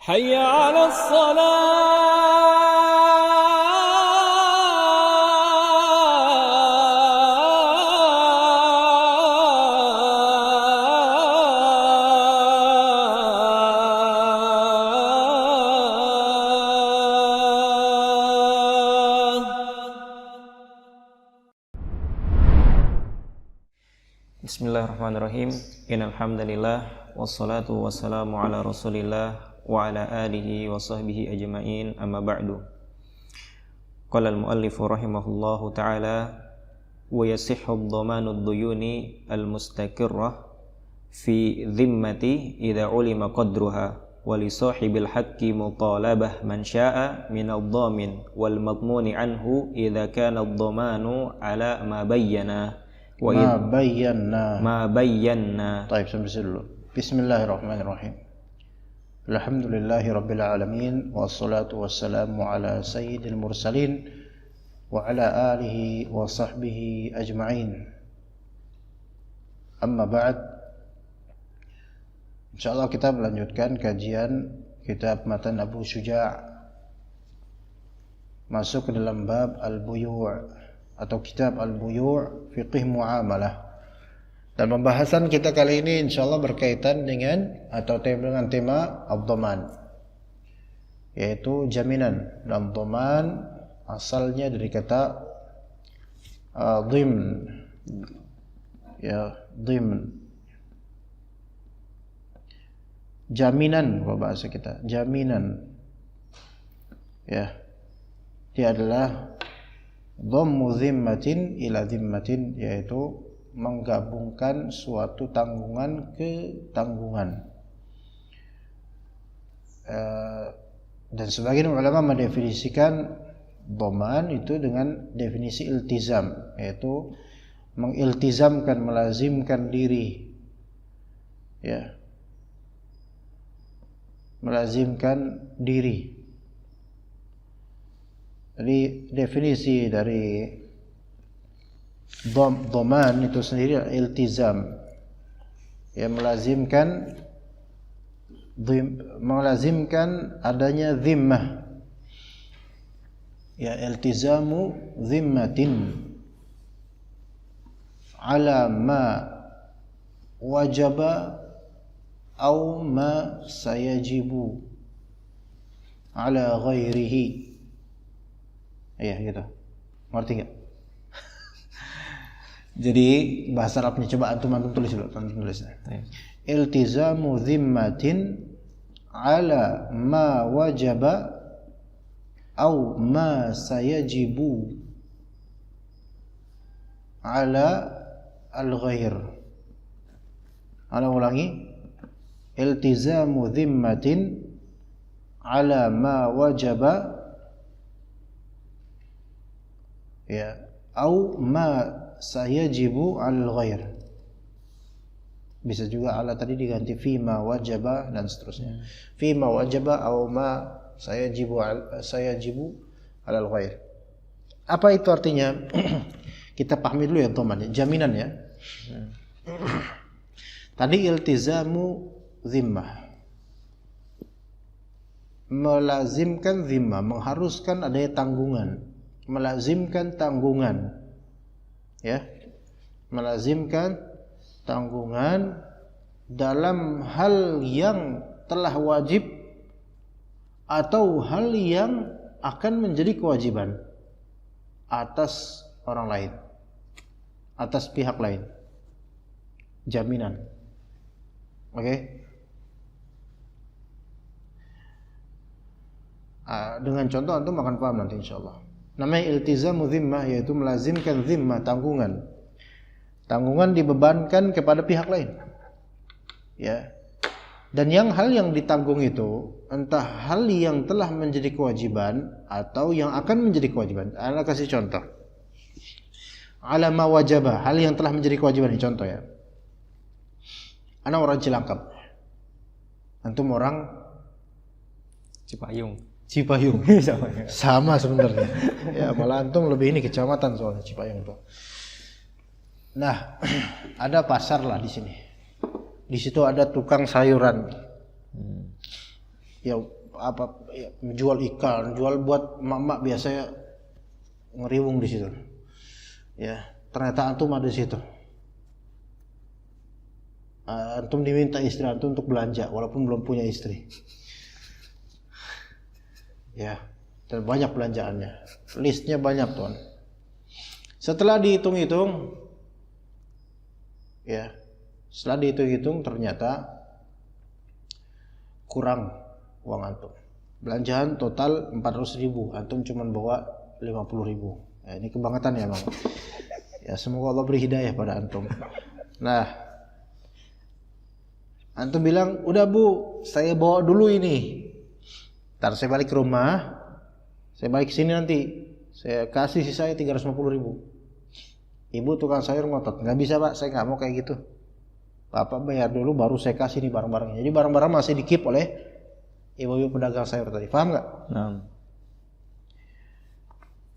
حي على Bismillahirrahmanirrahim. Innal hamdalillah wassalatu wassalamu ala Rasulillah wa ala alihi wa sahbihi ajma'in. Amma ba'du. Qala al-muallif rahimahullahu ta'ala wa yasihhu dhamanu ad-duyuni al-mustaqirrah fi dhimmati idza ulima qadruha wa li sahibil haqqi mutalabah man syaa min ad-dhamin wal madmuni anhu idza kana ad-dhamanu ala ma bayyana ما بينا. طيب sampai dulu. Bismillahirrahmanirrahim. Alhamdulillahi rabbil alamin wassalatu wassalamu ala sayyidil mursalin wa ala alihi wa sahbihi ajma'in. Amma ba'd. Insyaallah kita melanjutkan kajian kitab Matan Abu Syuja', masuk ke dalam bab al-buyu' atau kitab al-buyu' fiqh muamalah. Dan pembahasan kita kali ini insyaallah berkaitan dengan atau dengan tema ad-dhaman, yaitu jaminan. Dan dhaman asalnya dari kata dhimn, ya, dhimn, jaminan kalau bahasa kita, jaminan, ya. Dia adalah dhammu dhimmatin ila dhimmatin, yaitu menggabungkan suatu tanggungan ke tanggungan. Dan sebagian ulama mendefinisikan dhaman itu dengan definisi iltizam, yaitu mengiltizamkan, melazimkan diri, ya, melazimkan diri. Jadi definisi dari dhaman itu sendiri adalah iltizam, ya, melazimkan adanya dhimmah, ya, iltizamu dhimmatin ala ma wajaba au ma sayajibu ala ghairihi. Iya gitu. Ngerti enggak? Jadi bahasa Arabnya coba antum tulis dulu, antum tulis. Iltizamu dhimmatin ala ma wajaba au ma sayajibu ala al-ghair. Ana ulangi. Iltizamu dhimmatin ala ma wajaba, ya, au ma sayajibu al ghair. Bisa juga ala tadi diganti fi ma wajaba dan seterusnya. Fi ma wajaba au ma sayajibu al ghair. Apa itu artinya? Kita pahami dulu ya teman, jaminan ya. Tadi iltizamu dhimmah, melazimkan dhimmah, mengharuskan adanya tanggungan, melazimkan tanggungan, ya, melazimkan tanggungan dalam hal yang telah wajib atau hal yang akan menjadi kewajiban atas orang lain, atas pihak lain. Jaminan. Oke? Dengan contoh antum akan paham nanti insyaallah. Namanya iltizamu dhimmah, yaitu melazimkan dhimmah, tanggungan. Tanggungan dibebankan kepada pihak lain, ya. Dan hal yang ditanggung itu entah hal yang telah menjadi kewajiban atau yang akan menjadi kewajiban. Ana kasih contoh. Ala ma wajaba, hal yang telah menjadi kewajiban. Ini contoh ya. Ana orang Cilangkap. Antum orang Cipayung. Sama sebenarnya. Ya, malah antum lebih ini kecamatan soalnya Cipayung itu. Nah, ada pasar lah di sini. Di situ ada tukang sayuran. ya apa ya, jual ikan, jual buat emak-emak biasanya ngeriwung di situ. Ya, ternyata antum ada di situ. Antum diminta istri antum untuk belanja walaupun belum punya istri. Ya, dan banyak belanjaannya. Listnya banyak, tuan. Setelah dihitung-hitung, ya, setelah dihitung-hitung ternyata kurang uang antum. Belanjaan total 400.000, antum cuma bawa 50.000. Ya, ini kebangetan ya, Bang. Ya, semoga Allah beri hidayah pada antum. Nah, antum bilang, udah Bu, saya bawa dulu ini. Ntar saya balik ke rumah, saya balik ke sini nanti, saya kasih sisanya 350.000. Ibu tukang sayur ngotot, nggak bisa Pak, saya nggak mau kayak gitu. Bapak bayar dulu, baru saya kasih nih barang-barangnya. Jadi barang-barang masih di-keep oleh ibu-ibu pedagang sayur tadi, paham nggak? Nah.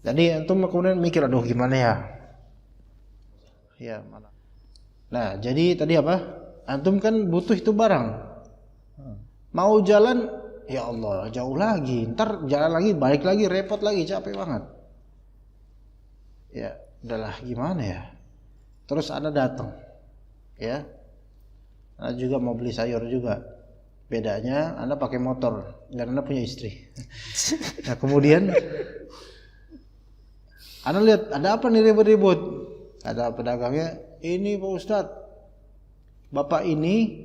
Jadi antum kemudian mikir, aduh gimana ya? Ya mana? Nah, jadi tadi apa? Antum kan butuh itu barang. Mau jalan, ya Allah, jauh lagi. Ntar jalan lagi, balik lagi, repot lagi, capek banget. Ya, udahlah gimana ya? Terus Anda datang, ya. Anda juga mau beli sayur juga. Bedanya Anda pakai motor dan Anda punya istri. Nah, kemudian Anda lihat ada apa nih ribut-ribut? Ada pedagangnya, ini Pak Ustadz, Bapak ini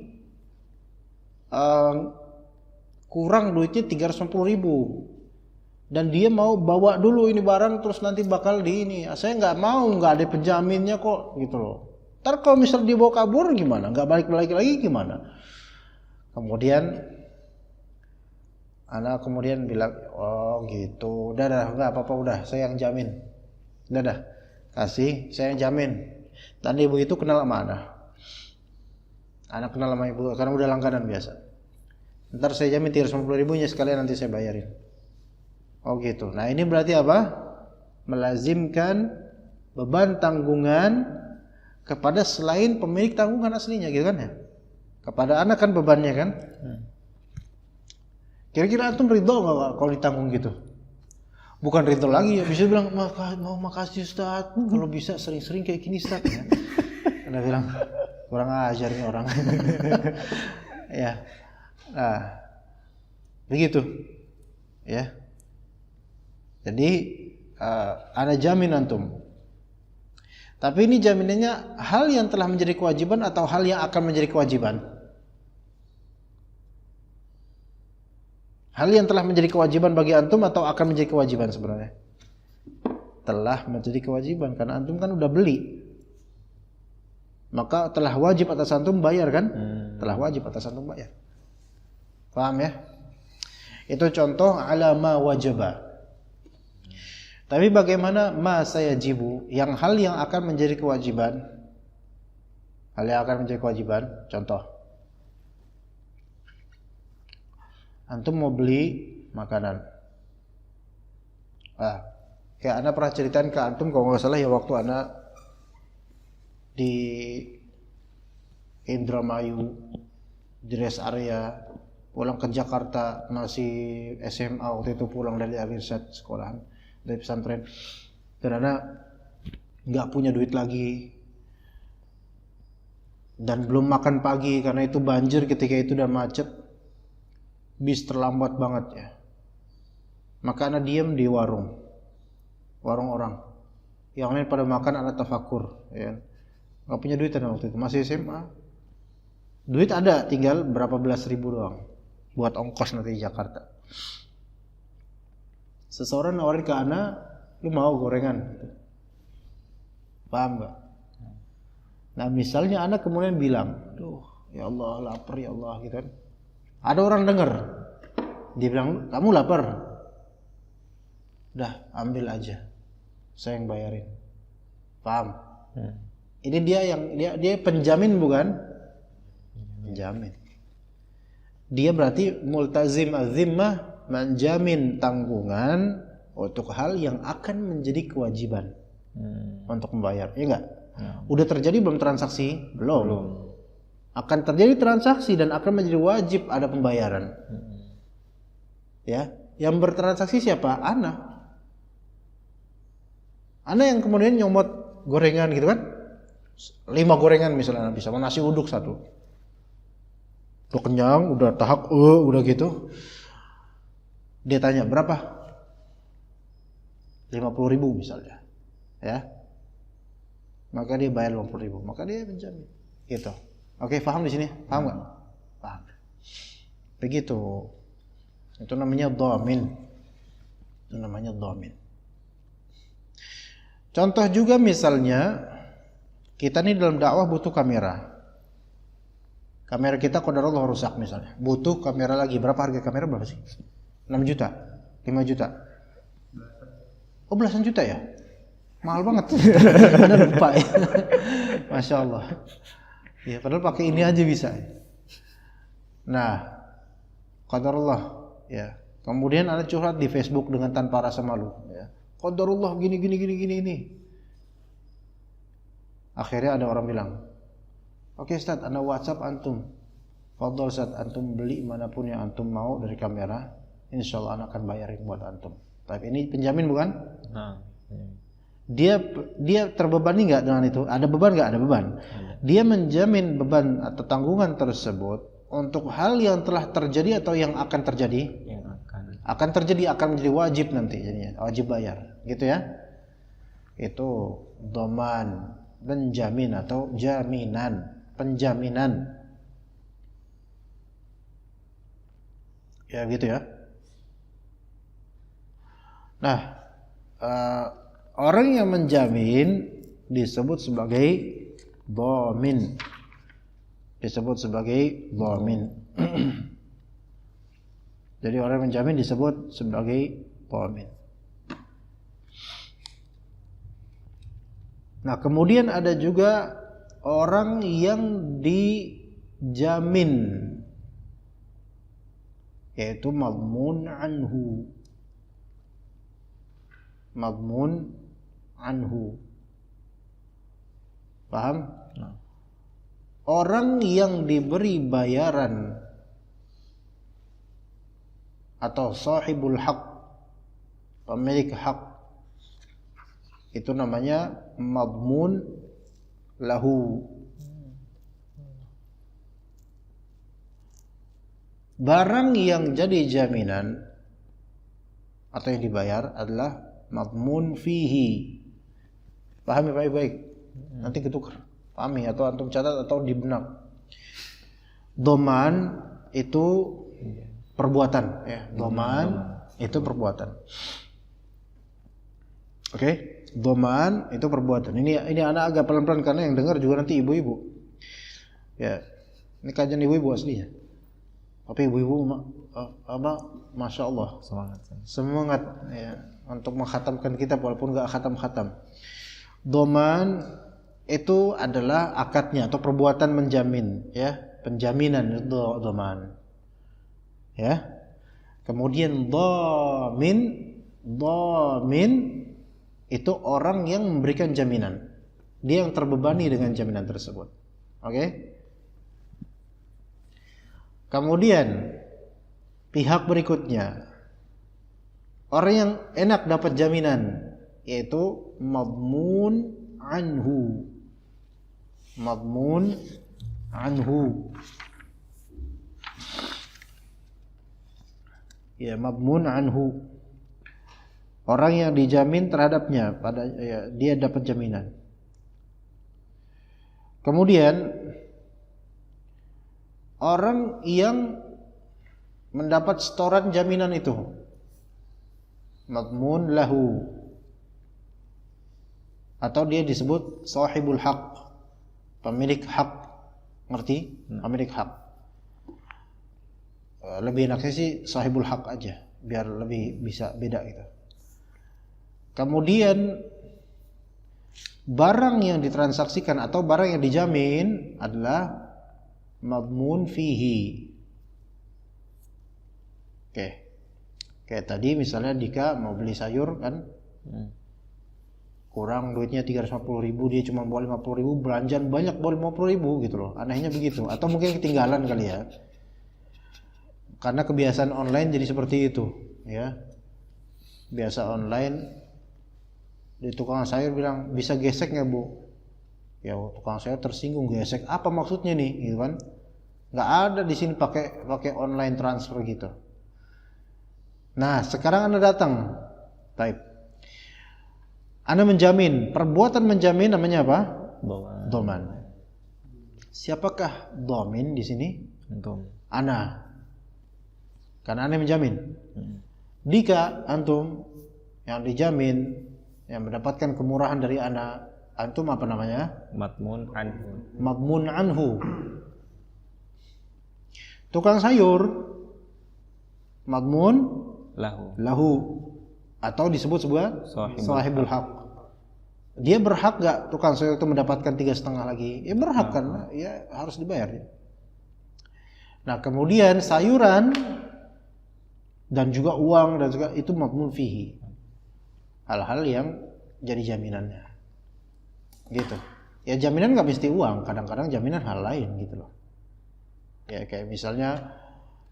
kurang duitnya 350.000 dan dia mau bawa dulu ini barang terus nanti bakal di ini. Saya nggak mau, nggak ada penjaminnya kok gitu loh. Ntar kalau misal dibawa kabur gimana? Nggak balik lagi gimana? Kemudian anak kemudian bilang, oh gitu, udah nggak apa-apa, udah saya yang jamin. Udah kasih, saya yang jamin. Dan ibu itu kenal sama anak kenal sama ibu karena udah langganan biasa. Ntar saya jamin 350.000 nya sekalian nanti saya bayarin. Oh gitu. Nah ini berarti apa? Melazimkan beban tanggungan kepada selain pemilik tanggungan aslinya, gitu kan ya? Kepada anak kan bebannya kan? Kira-kira antum ridho nggak kalau ditanggung gitu? Bukan ridho lagi ya, bisa bilang makasih Ustaz, kalau bisa sering-sering kayak gini Ustaz ya. Anda bilang kurang ajar nih orang. Ya. Nah, begitu. Ya. Jadi Anda jamin antum. Tapi ini jaminannya hal yang telah menjadi kewajiban atau hal yang akan menjadi kewajiban? Hal yang telah menjadi kewajiban bagi antum atau akan menjadi kewajiban sebenarnya? Telah menjadi kewajiban karena antum kan udah beli. Maka telah wajib atas antum bayar kan? Telah wajib atas antum bayar. Paham ya? Itu contoh ala ma wajaba. Tapi bagaimana ma sayajibu, yang hal yang akan menjadi kewajiban? Hal yang akan menjadi kewajiban, contoh. Antum mau beli makanan. Kayak Anda pernah ceritain ke antum kalau nggak salah ya waktu Anda di Indramayu di rest area pulang ke Jakarta, masih SMA waktu itu, pulang dari Alirsat sekolahan dari pesantren, dan Anda nggak punya duit lagi dan belum makan pagi karena itu banjir ketika itu dan macet, bis terlambat banget ya. Maka Anda diam di warung orang, yang lain pada makan, Anda tafakur, ya. Nggak punya duit Anda waktu itu, masih SMA. Duit ada, tinggal berapa belas ribu doang buat ongkos nanti di Jakarta. Seseorang nawarin ke Anda, lu mau gorengan? Paham gak? Nah misalnya Anda kemudian bilang, duh ya Allah lapar ya Allah gitu kan. Ada orang dengar, dia bilang, kamu lapar? Udah ambil aja, saya yang bayarin. Paham? Ini dia penjamin bukan? Penjamin. Dia berarti multazim az-zimmah, menjamin tanggungan untuk hal yang akan menjadi kewajiban untuk membayar. Iya enggak? Udah terjadi belum transaksi? Belum. Akan terjadi transaksi dan akan menjadi wajib ada pembayaran. Ya, yang bertransaksi siapa? Ana yang kemudian nyomot gorengan gitu kan, 5 gorengan misalnya bisa, sama nasi uduk 1. Udah kenyang, udah tahak, udah gitu. Dia tanya berapa? 50.000 misalnya, ya. Maka dia bayar 50.000, maka dia menjamin. Gitu. Oke, paham di sini? Paham nggak? Paham. Begitu. Itu namanya dhamin. Itu namanya dhamin. Contoh juga misalnya kita nih dalam dakwah butuh kamera. Kamera kita qadarullah rusak misalnya. Butuh kamera lagi. Berapa harga kamera berapa sih? 6 juta? 5 juta? Oh, belasan juta ya? Mahal banget. Anda lupa ya. Masya Allah. Ya, padahal pakai ini aja bisa. Nah, qadarullah ya. Kemudian Anda curhat di Facebook dengan tanpa rasa malu ya. Qadarullah gini. Akhirnya ada orang bilang, "Oke Ustaz, Anda WhatsApp antum. Fadhol Ustaz, antum beli manapun yang antum mau dari kamera, insyaallah Anda akan bayarin buat antum." Tapi ini penjamin bukan? Nah. Dia terbebani enggak dengan itu? Ada beban enggak? Ada beban. Dia menjamin beban atau tanggungan tersebut untuk hal yang telah terjadi atau yang akan terjadi? Akan terjadi, akan menjadi wajib nanti jadinya, wajib bayar, gitu ya. Itu dhaman, penjamin atau jaminan, penjaminan. Ya gitu ya. Nah, orang yang menjamin disebut sebagai dhamin. Disebut sebagai dhamin. Jadi orang yang menjamin disebut sebagai dhamin. Nah, kemudian ada juga orang yang dijamin, yaitu madmun anhu. Madmun anhu. Paham? Nah. Orang yang diberi bayaran atau sahibul haq, pemilik hak, itu namanya madmun lahu. Barang yang jadi jaminan atau yang dibayar adalah madmun fihi. Pahami baik-baik. Nanti ketukar. Pahami atau antum catat atau di benak. Dhaman itu perbuatan ya. Dhaman itu perbuatan. Oke, dhaman itu perbuatan. Ini anak agak pelan-pelan karena yang dengar juga nanti ibu-ibu. Ya. Ini kajian ibu-ibu aslinya. Tapi ibu-ibu Masya Allah semangat ya, untuk mengkhatamkan kitab walaupun enggak khatam-khatam. Dhaman itu adalah akadnya atau perbuatan menjamin ya, penjaminan itu dhaman. Ya. Kemudian dhamin itu orang yang memberikan jaminan. Dia yang terbebani dengan jaminan tersebut. Oke? Kemudian pihak berikutnya, orang yang enak dapat jaminan, yaitu madmun anhu. Madmun anhu. Ya, madmun anhu. Orang yang dijamin terhadapnya, dia dapat jaminan. Kemudian orang yang mendapat setoran jaminan itu, madmun lahu, atau dia disebut sahibul haq, pemilik hak. Ngerti? Pemilik hak. Lebih enaknya sih sahibul haq aja, biar lebih bisa beda gitu. Kemudian barang yang ditransaksikan atau barang yang dijamin adalah madmun fihi. Oke. Kayak tadi misalnya Dika mau beli sayur kan, kurang duitnya 350.000, dia cuma bawa 50.000, belanjaan banyak bawa 50.000 gitu loh. Anehnya begitu. Atau mungkin ketinggalan kali ya. Karena kebiasaan online jadi seperti itu, ya. Biasa online, di tukang sayur bilang, bisa gesek nggak Bu? Ya tukang sayur tersinggung, gesek apa maksudnya nih, gitu kan? Nggak ada di sini pakai online transfer gitu. Nah sekarang Anda datang, baik. Anda menjamin, perbuatan menjamin namanya apa? Doman. Siapakah domin di sini? Antum. Ana. Karena Anda menjamin. Jika antum yang dijamin, yang mendapatkan kemurahan dari Ana, antum apa namanya? Madmun anhu. Madmun anhu. Tukang sayur, madmun lahu. Atau disebut sebuah sahibul haq. Dia berhak gak tukang sayur itu mendapatkan 3,5 lagi? Ya berhak kan, ya harus dibayar. Nah kemudian sayuran dan juga uang dan juga itu madmun fihi. Hal-hal yang jadi jaminannya. Gitu. Ya jaminan gak mesti uang, kadang-kadang jaminan hal lain gitu loh. Ya kayak misalnya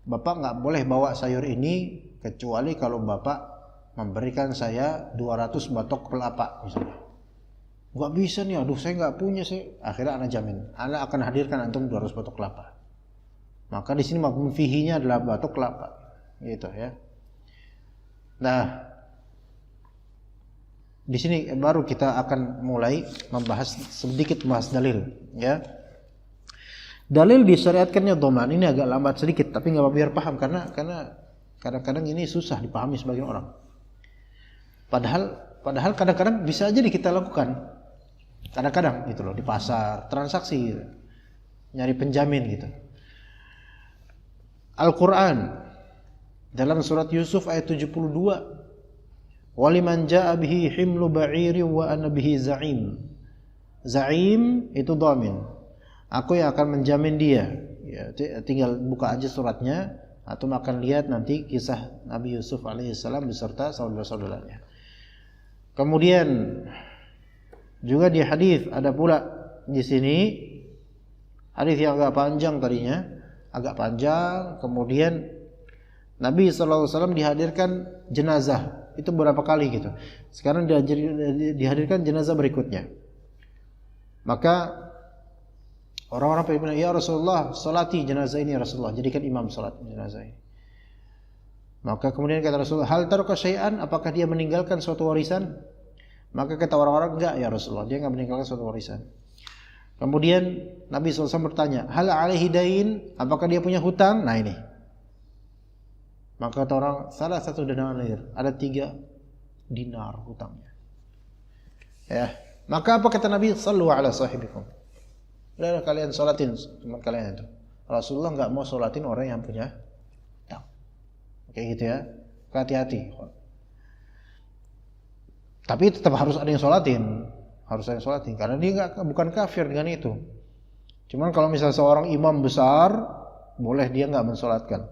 Bapak gak boleh bawa sayur ini kecuali kalau Bapak memberikan saya 200 batok kelapa misalnya. Gak bisa nih, aduh saya gak punya sih. Akhirnya Anda jamin, Anda akan hadirkan antum 200 batok kelapa. Maka di sini madmun fihinya adalah batok kelapa. Gitu ya. Nah, di sini baru kita akan mulai membahas sedikit dalil, ya. Dalil disyariatkannya doman ini agak lambat sedikit, tapi nggak apa-apa biar paham karena kadang-kadang ini susah dipahami sebagian orang. Padahal kadang-kadang bisa aja kita lakukan. Kadang-kadang gitu loh di pasar, transaksi gitu. Nyari penjamin gitu. Al-Qur'an dalam surat Yusuf ayat 72, waliman jaa bihi himlu ba'iri wa ana bihi za'im. Za'im itu dhamin. Aku yang akan menjamin dia. Ya, tinggal buka aja suratnya atau akan lihat nanti kisah Nabi Yusuf alaihissalam beserta saudara-saudaranya. Kemudian juga di hadis ada pula di sini hadis yang agak panjang tadinya, agak panjang. Kemudian Nabi SAW dihadirkan jenazah itu berapa kali gitu. Sekarang dihadirkan jenazah berikutnya. Maka orang-orang bilang, ya Rasulullah, salati jenazah ini ya Rasulullah, jadikan imam salat jenazah ini. Maka kemudian kata Rasulullah, hal taraka syai'an, apakah dia meninggalkan suatu warisan? Maka kata orang-orang, enggak ya Rasulullah, dia enggak meninggalkan suatu warisan. Kemudian Nabi SAW bertanya, hal alaihi dain, apakah dia punya hutang? Nah ini. Maka kata orang, salah satu dinar, ada 3 dinar hutangnya. Ya, maka apa kata Nabi? Sallu ala sahibikum. Udah kalian sholatin teman kalian itu. Rasulullah enggak mau sholatin orang yang punya hutang. Kayak gitu ya. Hati-hati. Tapi tetap harus ada yang sholatin. Harus ada yang sholatin karena dia bukan kafir dengan itu. Cuman kalau misalnya seorang imam besar, boleh dia enggak mensolatkan.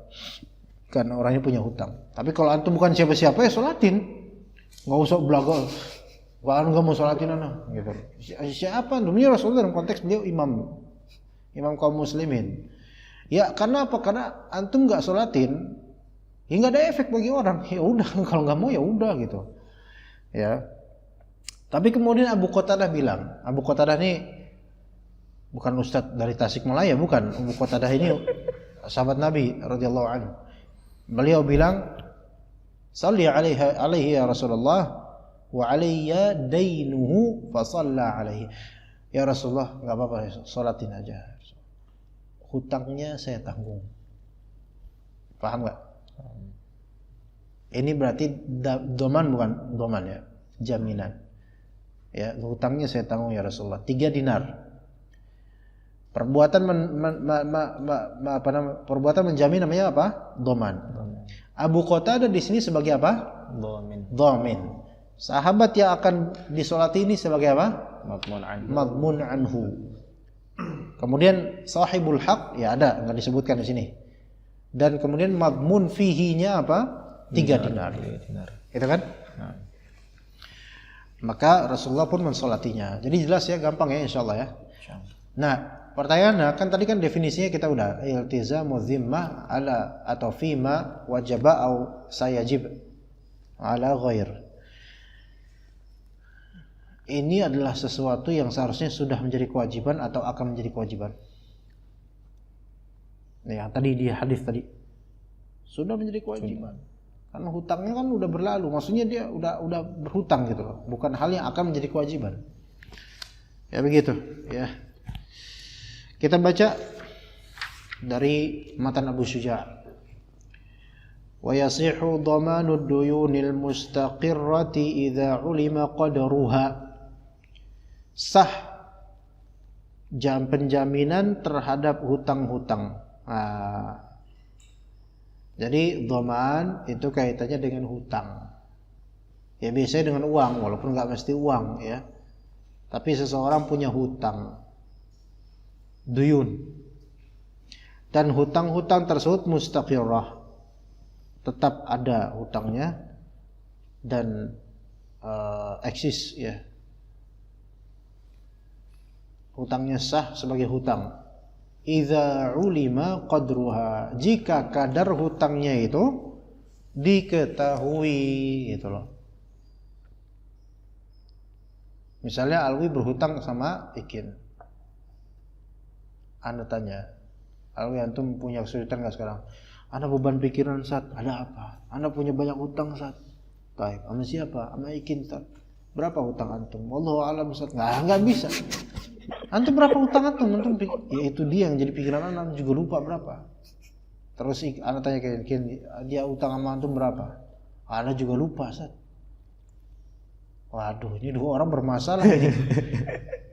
Karena orangnya punya hutang. Tapi kalau antum bukan siapa-siapa ya sholatin. Enggak usah belagal. Wah, enggak mau sholatin anak gitu. Siapa? Dunia Rasulullah dalam konteks beliau imam kaum muslimin. Ya karena apa? Karena antum enggak sholatin, ya enggak ada efek bagi orang. Ya udah, kalau enggak mau ya udah gitu. Ya. Tapi kemudian Abu Qatadah bilang, Abu Qatadah ini bukan ustadz dari Tasikmalaya, bukan. Abu Qatadah ini sahabat Nabi radhiyallahu anhu. Beliau bilang, "Shalli alaihi ya Rasulullah wa alayya dainuhu fa shalla alaihi." Ya Rasulullah, enggak apa-apa, salatin aja. Hutangnya saya tanggung. Paham enggak? Ini berarti doman bukan doman ya, jaminan. Ya, hutangnya saya tanggung ya Rasulullah. 3 dinar. Perbuatan menjamin namanya apa? Doman. Abu Qatadah di sini sebagai apa? Dhamin. Sahabat yang akan disolati ini sebagai apa? Madmun anhu. Kemudian sahibul haq ya ada, enggak disebutkan di sini. Dan kemudian madmun fihinya apa? 3 dinar. Itu kan? Nah. Maka Rasulullah pun mensolatinya. Jadi jelas ya, gampang ya insyaallah ya. Nah, pertanyaannya kan tadi kan definisinya kita udah iltizamu dhimmah ala atau fima wajaba au sayajib ala ghair. Ini adalah sesuatu yang seharusnya sudah menjadi kewajiban atau akan menjadi kewajiban. Nah, yang tadi di hadis tadi sudah menjadi kewajiban. Karena hutangnya kan udah berlalu, maksudnya dia udah berhutang gitu loh, bukan hal yang akan menjadi kewajiban. Ya begitu, ya. Kita baca dari matan Abu Syuja'. Wa yasihu dhamanu ad-duyunil mustaqirrati idza ulima qadruha. Sah penjaminan terhadap hutang-hutang. Jadi dhaman itu kaitannya dengan hutang. Ya biasanya dengan uang, walaupun nggak mesti uang ya. Tapi seseorang punya hutang, duyun, dan hutang-hutang tersebut mustaqirrah, tetap ada hutangnya dan eksis ya. Hutangnya sah sebagai hutang. Idza ulima qadruha, jika kadar hutangnya itu diketahui gitu loh. Misalnya Alwi berhutang sama Ikin. Anda tanya, Alwi antum punya kesulitan enggak sekarang? Anda beban pikiran Sat, ada apa? Anda punya banyak hutang Sat. Baik, sama siapa? Sama Ikin Sat. Berapa hutang antum? Wallahu a'lam Sat. Enggak bisa. Antum berapa hutang antum? Ya itu dia yang jadi pikiran Anda juga lupa berapa. Terus Anda tanya ke Ikin, dia hutang sama antum berapa? Anda juga lupa Sat. Waduh, ini dua orang bermasalah ini.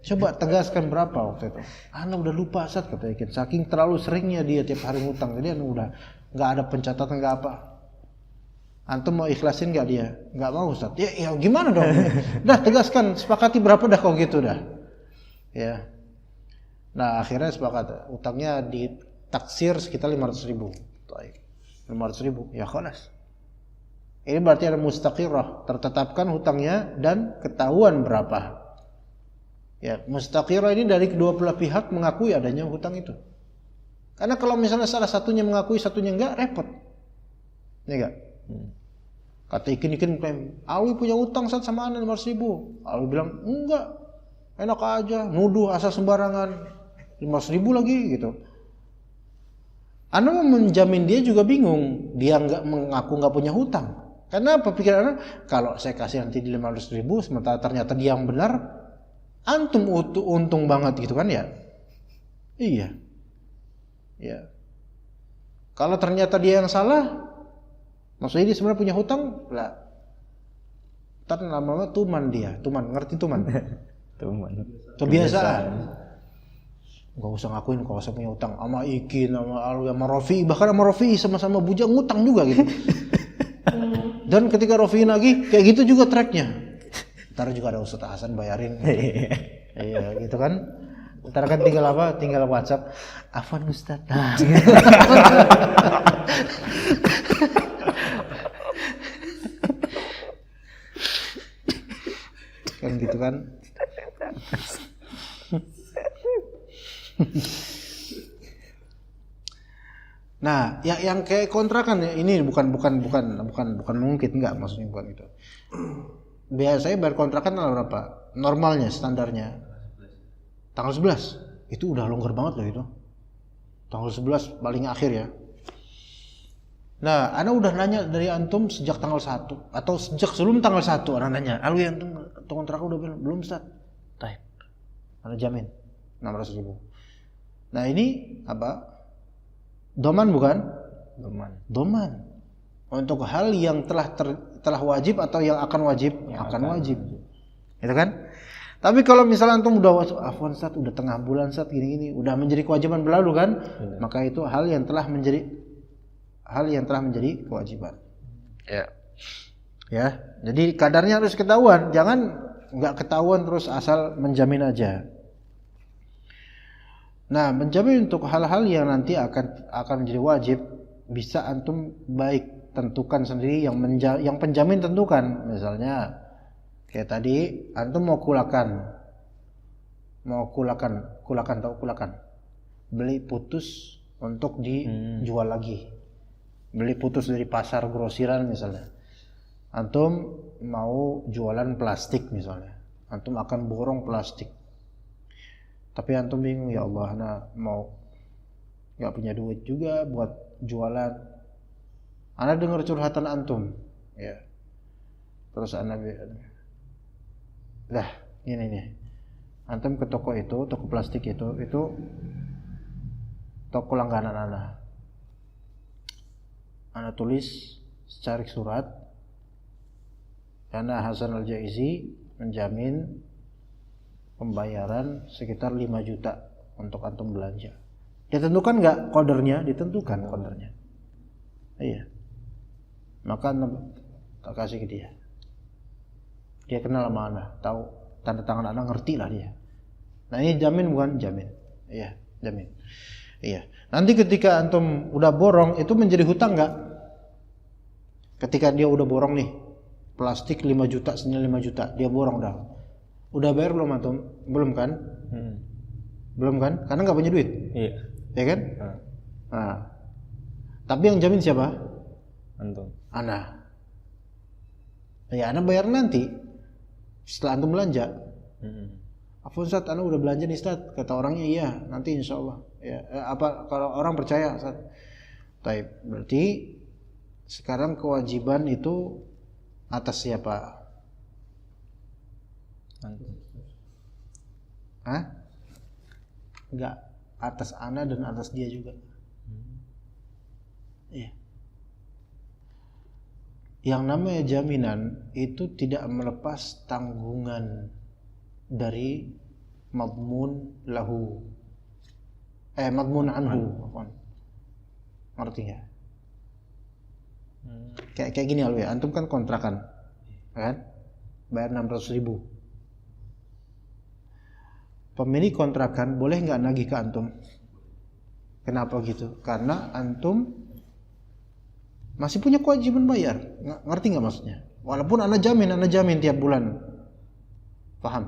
Coba tegaskan berapa waktu itu. Anda udah lupa Sat, kata Ikin. Saking terlalu seringnya dia tiap hari ngutang, jadi Anda udah nggak ada pencatatan nggak apa. Antum mau ikhlasin nggak dia? Nggak mau Sat. Ya gimana dong? Dah tegaskan, sepakati berapa dah kalau gitu dah. Ya. Nah akhirnya sepakat. Utangnya ditaksir sekitar 500.000. 500.000. Ya khalas. Ini berarti ada mustaqirrah, tertetapkan hutangnya dan ketahuan berapa. Ya, mustaqirrah ini dari kedua belah pihak mengakui adanya hutang itu. Karena kalau misalnya salah satunya mengakui, satunya enggak, repot. Ya enggak? Kata Ikin klaim, Alwi punya hutang Sat sama Anda 500.000. Alwi bilang, enggak, enak aja, nuduh asal sembarangan, 500.000 lagi gitu. Anda mau menjamin dia juga bingung, dia enggak mengaku enggak punya hutang. Karena apa pikiran Anda? Kalau saya kasih nanti di 500.000, sementara ternyata dia yang benar, antum untung banget gitu kan ya? Iya. Ya. Kalau ternyata dia yang salah, maksudnya dia sebenarnya punya hutang, lah. Ntar lama-lama tuman dia, ngerti tuman? Tuman. Kebiasaan. Gak usah ngakuin kalau saya punya hutang sama Ikin, sama Alwi, sama Rofi, bahkan sama Rofi sama-sama bujang ngutang juga gitu. Dan ketika Rofi lagi kayak gitu juga tracknya. Ntar juga ada Ustaz Hasan bayarin. Iya gitu kan. Ntar kan tinggal apa? Tinggal WhatsApp. Afwan Ustaz. Nah, gitu. Kan gitu kan. Nah, yang kayak kontrakan ya, ini bukan mungkin enggak, maksudnya bukan itu. Biasanya bayar kontrakan tanggal berapa? Normalnya, standarnya tanggal 11. Itu udah longgar banget loh itu. Tanggal 11 paling akhir ya. Nah, Anda udah nanya dari antum sejak tanggal 1 atau sejak sebelum tanggal 1 Anda nanya. Alwi antum kontrak udah bilang belum Ustaz. Baik. Anda jamin 600.000. Nah, ini apa? Doman bukan? Doman. Untuk hal yang telah wajib atau yang akan wajib? Akan wajib. Gitu kan? Tapi kalau misalnya antum udah afwan Ustaz, udah tengah bulan Ustaz gini-gini, udah menjadi kewajiban berlalu kan? Maka itu hal yang telah menjadi kewajiban. Ya. Ya. Jadi kadarnya harus ketahuan, jangan enggak ketahuan terus asal menjamin aja. Nah, menjamin untuk hal-hal yang nanti akan menjadi wajib, bisa antum baik tentukan sendiri, yang penjamin tentukan. Misalnya kayak tadi antum mau kulakan tahu kulakan? beli putus untuk dijual lagi. Beli putus dari pasar grosiran misalnya. Antum mau jualan plastik misalnya. Antum akan borong plastik. Tapi antum bingung, ya Allah, ana mau nggak punya duit juga buat jualan. Ana dengar curhatan antum, ya. Terus ana dah ini nih. Antum ke toko itu, toko plastik itu toko langganan ana. Ana tulis secara surat, karena Hasan Al-Jaizi menjamin pembayaran sekitar 5 juta untuk antum belanja. Ditentukan nggak kodernya? Ditentukan kodernya. Iya. Maka tak kasih ke dia. Dia kenal sama anak, tahu tanda tangan anak, ngerti lah dia. Nah ini jamin bukan? Jamin. Iya, jamin. Iya. Nanti ketika antum udah borong, itu menjadi hutang nggak? Ketika dia udah borong nih, plastik 5 juta, senilai 5 juta, dia borong dah. Udah bayar belum antum? Belum kan? Belum kan? Karena nggak punya duit. Iya. Ya kan? Nah. Tapi yang jamin siapa? Antum. Ana. Ya, ana bayar nanti setelah antum belanja. Apa Ustaz, ana udah belanja nih Ustaz? Kata orangnya iya, nanti insya Allah. Ya, apa kalau orang percaya Ustaz? Taib. Berarti sekarang kewajiban itu atas siapa? Antum. Hah? Enggak, atas ana dan atas dia juga. Iya. Yang namanya jaminan itu tidak melepas tanggungan dari madmun lahu. Madmun anhu. Ngerti nggak? Kayak gini ya, antum kan kontrakan, kan? Bayar 600.000. Pemilik kontrakan boleh nggak nagih ke antum? Kenapa gitu? Karena antum masih punya kewajiban bayar. Ngerti nggak maksudnya? Walaupun ana jamin tiap bulan. Paham?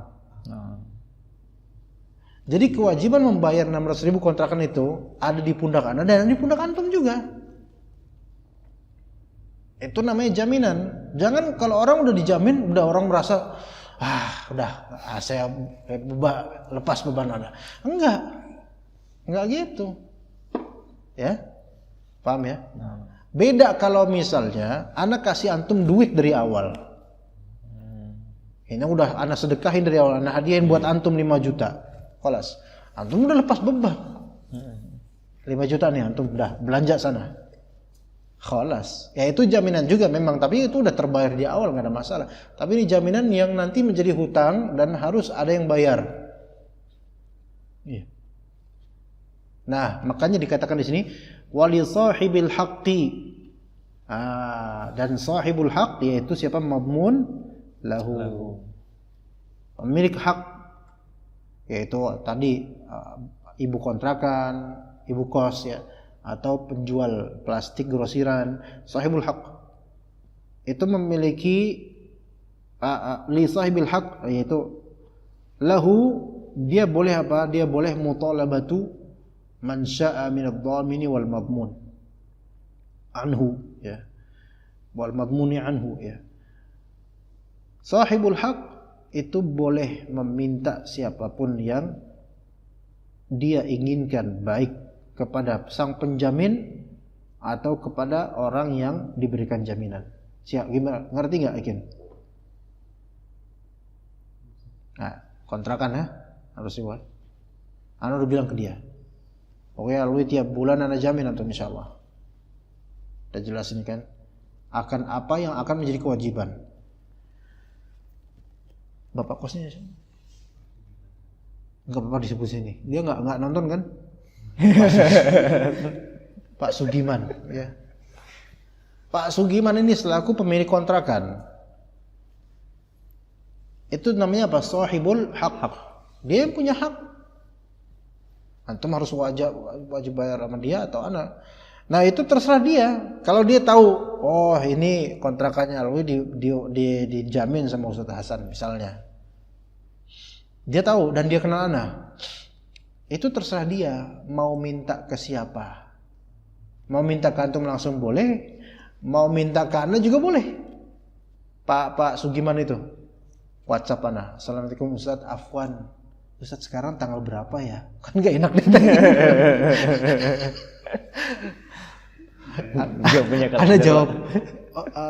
Jadi kewajiban membayar 600.000 kontrakan itu ada di pundak ana dan di pundak antum juga. Itu namanya jaminan. Jangan kalau orang udah dijamin, udah orang merasa saya lepas beban ana. Enggak gitu. Ya? Paham ya? Beda kalau misalnya ana kasih antum duit dari awal. Ini udah ana sedekahin dari awal, ana hadiahin buat antum 5 juta. Kelas. Antum udah lepas beban. 5 juta nih antum udah belanja sana. Khalas. Ya itu jaminan juga memang, tapi itu udah terbayar di awal, enggak ada masalah. Tapi ini jaminan yang nanti menjadi hutang dan harus ada yang bayar. Iya. Nah, makanya dikatakan di sini wali sahibil haqqi. Dan sahibul haq yaitu siapa? Madmun lahu. Pemilik hak yaitu tadi ibu kontrakan, ibu kos ya, atau penjual plastik grosiran. Sahibul haq itu memiliki li sahibil haq yaitu lahu, dia boleh apa? Dia boleh mutalabatu man sya'a min ad-dhamini wal madmun anhu ya, wal madmuni anhu ya. Sahibul haq itu boleh meminta siapapun yang dia inginkan, baik kepada sang penjamin atau kepada orang yang diberikan jaminan. Siap, gimana? Ngerti nggak, Ikin? Nah, kontrakan ya harus dibuat. Ana udah bilang ke dia, pokoknya lu tiap bulan ana jamin antum insyaallah. Udah jelasin kan akan apa yang akan menjadi kewajiban. Bapak kosnya enggak apa-apa disebut sini. Dia enggak nonton kan? Pak Sugiman ya. Pak Sugiman ini selaku pemilik kontrakan. Itu namanya apa? Sahibul haq. Dia punya hak. Antum harus wajib bayar sama dia atau anak. Nah itu terserah dia. Kalau dia tahu, oh ini kontrakannya Alwi dijamin sama Ustaz Hasan misalnya. Dia tahu dan dia kenal anak. itu terserah dia mau minta ke siapa. Mau minta ke antum langsung boleh, mau minta ke Anda juga boleh. Pak Sugiman itu WhatsApp Ana, Assalamualaikum Ustaz, afwan Ustaz sekarang tanggal berapa ya? Kan gak enak nih. Ana jawab,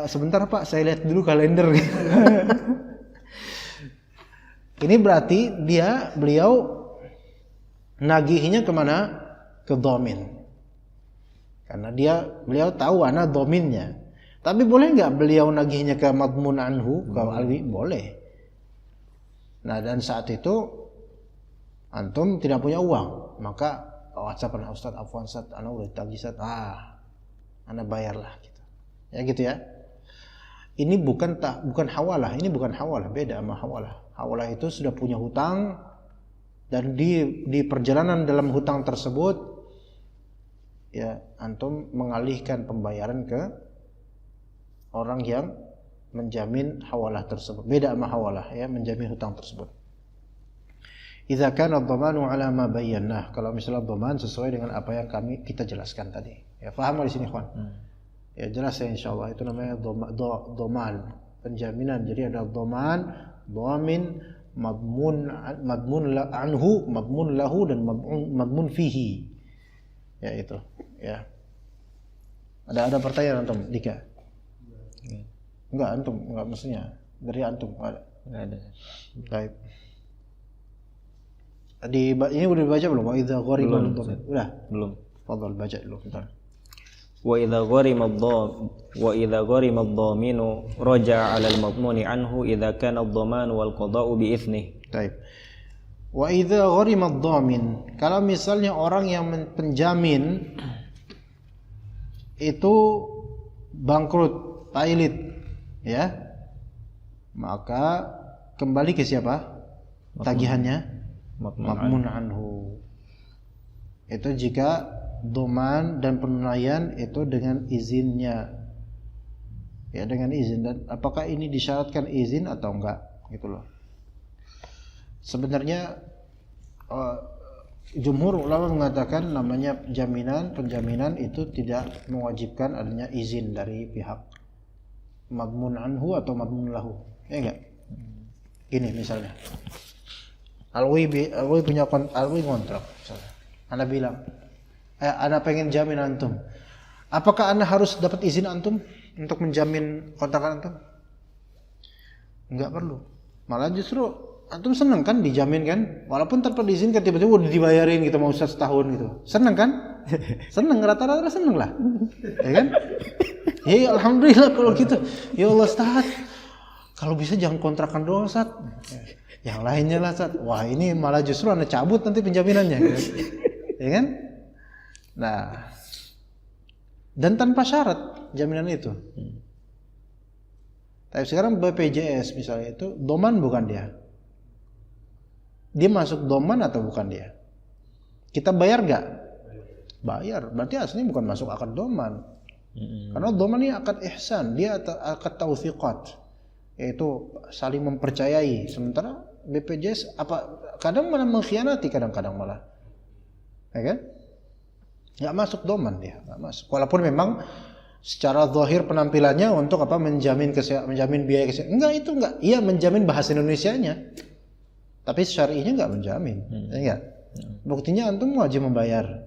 sebentar Pak, saya lihat dulu kalender. Ini berarti beliau nagihinya kemana? Ke dhamin. Karena beliau tahu Ana dhaminnya. Tapi boleh nggak beliau nagihnya ke madmun anhu, ke alwi? Boleh. Nah, dan saat itu antum tidak punya uang, maka WhatsApp Ana, Ustaz, afwan Ustaz, Ana udah tagih Ustaz. Ana bayarlah gitu. Ya gitu ya. Ini bukan hawalah, beda sama hawalah. Hawalah itu sudah punya hutang dan di perjalanan dalam hutang tersebut ya antum mengalihkan pembayaran ke orang yang menjamin hawalah tersebut. Beda sama hawalah ya, menjamin hutang tersebut. Idza kana ad-dhamanu 'ala ma bayyana. Kalau misalnya dhaman sesuai dengan apa yang kita jelaskan tadi. Ya, paham di sini, ikhwan? Ya, jelas ya insyaallah. Itu namanya dhaman, penjaminan. Jadi ada dhaman, dhamin, madmun anhu, madmun lahu dan madmun fihi. Ya itu, ya. Ada pertanyaan antum, Dika? Enggak, antum, enggak maksudnya. Dari antum ada. Enggak ada. Baik. Ini udah dibaca belum? Wa idza gharima ad-dhamin. Udah? Belum. Fadhal baca dulu bentar. Wa idza gharima ad-dhaminu raja'a 'ala al-madmuni anhu idza kana ad-dhaman wal qada'u bi itsnihi. Baik. Wa idza gharima ad-dhamin, kalau misalnya orang yang penjamin itu bangkrut, pailit, ya, maka kembali ke siapa? Tagihannya madmun anhu. Itu jika dhaman dan penunaian itu dengan izinnya, ya, dengan izin. Dan apakah ini disyaratkan izin atau enggak, gitu loh. Sebenarnya jumhur ulama mengatakan namanya penjaminan itu tidak mewajibkan adanya izin dari pihak madmun anhu atau madmun lahu. Ya enggak? Gini misalnya. Alwi kontrak misalnya. Ana bilang, ana pengen jamin antum. Apakah ana harus dapat izin antum untuk menjamin kontrakan antum? Enggak perlu. Malah justru antum senang kan dijamin kan? Walaupun tanpa diizinkan tiba-tiba udah dibayarin gitu mau Ustaz setahun gitu. Senang kan? Senang, rata-rata senang lah. Ya kan? Ya alhamdulillah kalau gitu. Ya Allah Ustaz, kalau bisa jangan kontrakan doang Ustaz. Yang lainnya lah Ustaz. Wah, ini malah justru anda cabut nanti penjaminannya gitu. Ya kan? Nah, dan tanpa syarat jaminan itu. Tapi sekarang BPJS misalnya itu dhaman bukan dia. Dia masuk dhaman atau bukan dia? Kita bayar gak? Bayar. Berarti aslinya bukan masuk akad dhaman. Karena dhaman ini akad ihsan, dia akad taufiqat, yaitu saling mempercayai. Sementara BPJS kadang malah mengkhianati, kadang-kadang malah, ya kan? Nggak masuk dhaman dia, nggak masuk. Walaupun memang secara zahir penampilannya untuk menjamin biaya kesehatan. Enggak. Iya menjamin bahasa Indonesianya. Tapi syar'inya enggak menjamin. Ya enggak? Buktinya antum wajib membayar.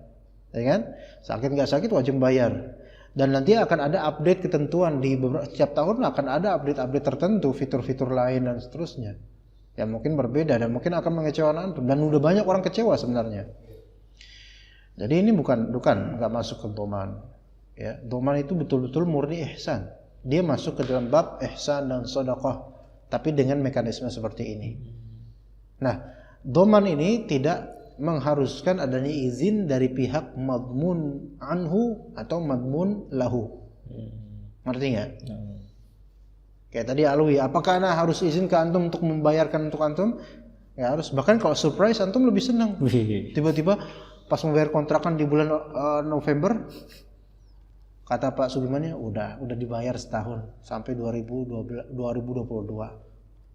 Ya kan? Sakit enggak sakit wajib membayar. Dan nanti akan ada update ketentuan setiap tahun akan ada update tertentu, fitur-fitur lain dan seterusnya. Ya mungkin berbeda dan mungkin akan mengecewakan antum dan udah banyak orang kecewa sebenarnya. Jadi ini bukan enggak masuk ke dhaman. Ya, dhaman itu betul-betul murni ihsan. Dia masuk ke dalam bab ihsan dan sedekah, tapi dengan mekanisme seperti ini. Nah, dhaman ini tidak mengharuskan adanya izin dari pihak madmun anhu atau madmun lahu. Ngerti enggak? Kayak tadi Alwi, apakah ana harus izin ke antum untuk membayarkan untuk antum? Ya harus. Bahkan kalau surprise antum lebih senang. Tiba-tiba pas membayar kontrakan di bulan November, kata Pak Sugimannya udah dibayar setahun sampai 2022.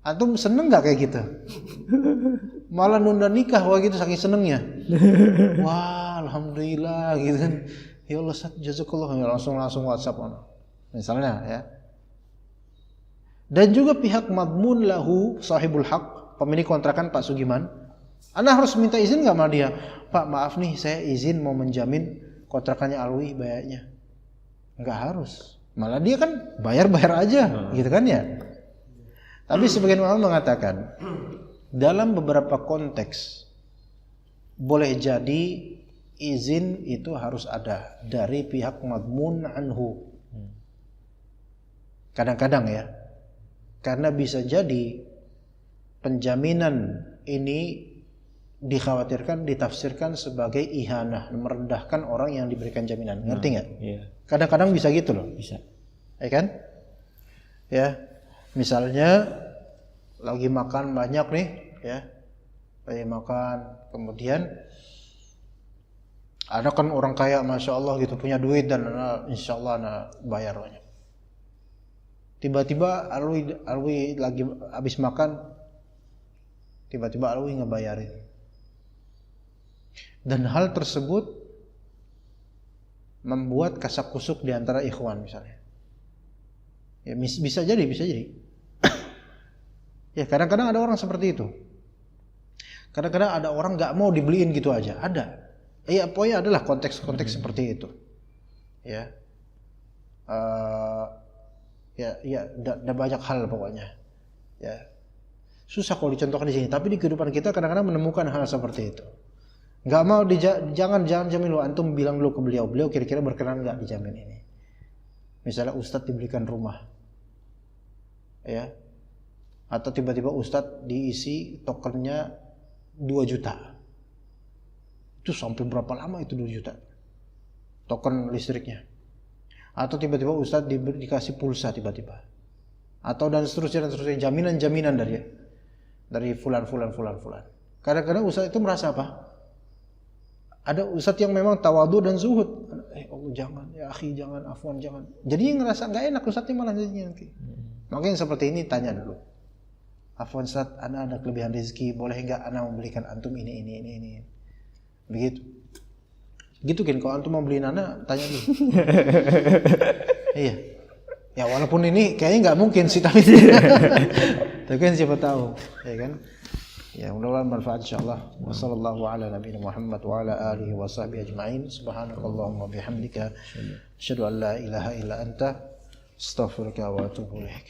Antum seneng nggak kayak gitu? Malah nunda nikah wah gitu saking senengnya. Wah, alhamdulillah gitu kan. Ya Allah, jazakallah, langsung WhatsApp misalnya ya. Dan juga pihak madmun lahu sahibul haq, pemilik kontrakan Pak Sugiman, Anda harus minta izin nggak sama dia? Pak, maaf nih, saya izin mau menjamin kontrakannya Alwi bayarnya. Nggak harus. Malah dia kan bayar aja, gitu kan ya. Tapi sebagian ulama mengatakan dalam beberapa konteks boleh jadi izin itu harus ada dari pihak madmun anhu. Kadang-kadang ya, karena bisa jadi penjaminan ini dikhawatirkan, ditafsirkan sebagai ihanah, merendahkan orang yang diberikan jaminan. Ngerti nggak? Iya. Kadang-kadang bisa gitu loh. Bisa. Ya kan? Ya, misalnya lagi makan banyak nih, ya, lagi makan, kemudian ada kan orang kaya, masya Allah gitu, punya duit dan insya Allah bayar banyak. Tiba-tiba Alwi lagi habis makan, tiba-tiba Alwi ngebayarin. Dan hal tersebut membuat kasak kusuk di antara ikhwan misalnya. Ya bisa jadi. Ya kadang-kadang ada orang seperti itu. Kadang-kadang ada orang nggak mau dibeliin gitu aja, ada. Iya, pokoknya adalah konteks-konteks seperti itu. Ya, ada banyak hal pokoknya. Ya, susah kalau dicontohkan di sini. Tapi di kehidupan kita kadang-kadang menemukan hal seperti itu. Nggak mau jangan jamin lu, antum bilang dulu ke beliau kira-kira berkenan nggak dijamin ini. Misalnya Ustadz diberikan rumah, ya, atau tiba-tiba Ustadz diisi tokennya 2 juta. Itu sampai berapa lama itu 2 juta token listriknya? Atau tiba-tiba Ustadz dikasih pulsa tiba-tiba, atau dan seterusnya jaminan dari fulan. Kadang-kadang Ustadz itu merasa apa? Ada Ustadz yang memang tawadu dan zuhud. Allah jangan, ya akhi jangan, afwan jangan. Jadi ngerasa nggak enak Ustadznya malah jadinya nanti. Makanya seperti ini tanya dulu. Afwan Ustadz, ana ada kelebihan rezeki, boleh nggak ana membelikan antum ini. Begitu. Gitu kan, kalau antum mau beliin ana, tanya dulu. Iya. Ya walaupun ini kayaknya nggak mungkin sih, tapi kan siapa tahu, ya kan? Ya mudah-mudahan manfaat insyaallah. Wassallallahu ala nabiyina Muhammad wa ala alihi wa sahbihi ajma'in. Subhanakallahumma bihamdika asyhadu an la ilaha illa anta astaghfiruka wa atubu ilaik.